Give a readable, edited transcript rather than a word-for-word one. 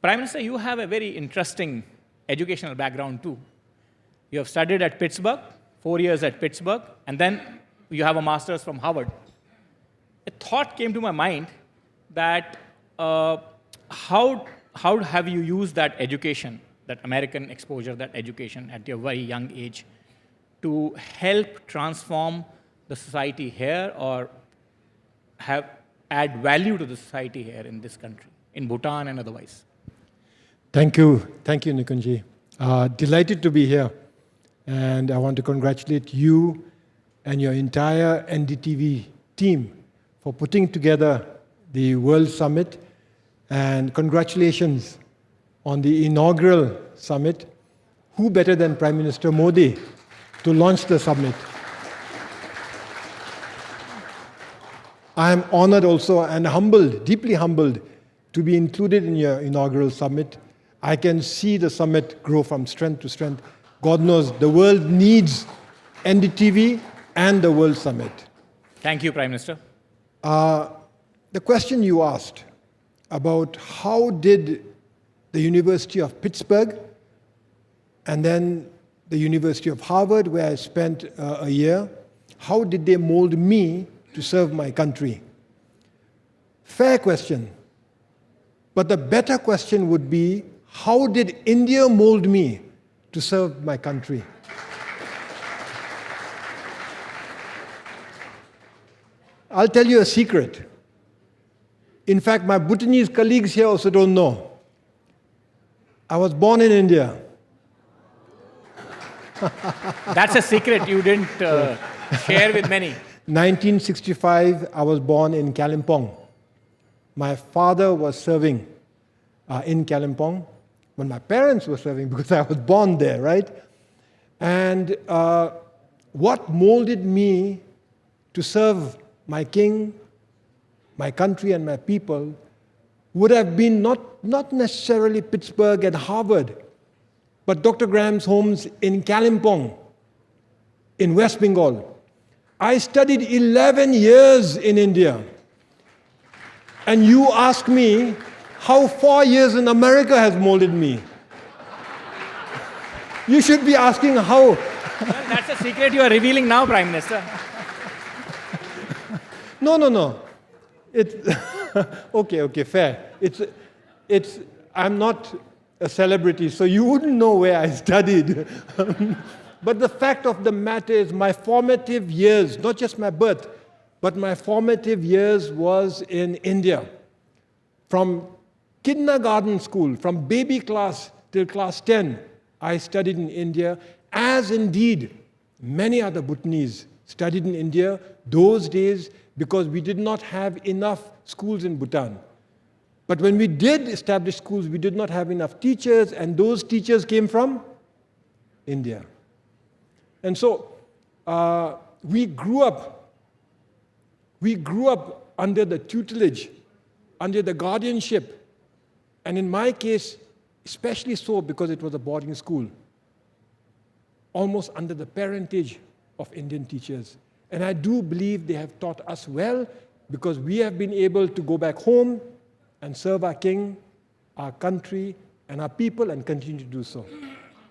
Prime Minister, you have a very interesting educational background too. You have studied at Pittsburgh, 4 years at Pittsburgh, and then you have a master's from Harvard. A thought came to my mind that how have you used that education, that American exposure, that education at your very young age, to help transform the society here or add value to the society here in this country, in Bhutan and otherwise? Thank you, Nikunji. Delighted to be here. And I want to congratulate you and your entire NDTV team for putting together the World Summit. And congratulations on the inaugural summit. Who better than Prime Minister Modi to launch the summit? I am honored also and humbled, deeply humbled, to be included in your inaugural summit. I can see the summit grow from strength to strength. God knows the world needs NDTV and the World Summit. Thank you, Prime Minister. The question you asked about how did the University of Pittsburgh and then the University of Harvard, where I spent a year, how did they mold me to serve my country? Fair question. But the better question would be, how did India mold me to serve my country? I'll tell you a secret. In fact, my Bhutanese colleagues here also don't know. I was born in India. That's a secret you didn't share with many. 1965, I was born in Kalimpong. My father was serving in Kalimpong when my parents were serving, because I was born there, right? And what molded me to serve my king, my country, and my people would have been not necessarily Pittsburgh and Harvard, but Dr. Graham's homes in Kalimpong, in West Bengal. I studied 11 years in India. And you ask me how 4 years in America has molded me. You should be asking how. Well, that's a secret you are revealing now, Prime Minister. No. Okay, fair. I'm not a celebrity, so you wouldn't know where I studied. But the fact of the matter is my formative years, not just my birth, but my formative years was in India. From kindergarten school, from baby class till class 10, I studied in India, as indeed many other Bhutanese studied in India those days, because we did not have enough schools in Bhutan. But when we did establish schools, we did not have enough teachers, and those teachers came from India. And so we grew up under the tutelage, under the guardianship, and in my case, especially so because it was a boarding school, almost under the parentage of Indian teachers. And I do believe they have taught us well, because we have been able to go back home and serve our king, our country, and our people, and continue to do so.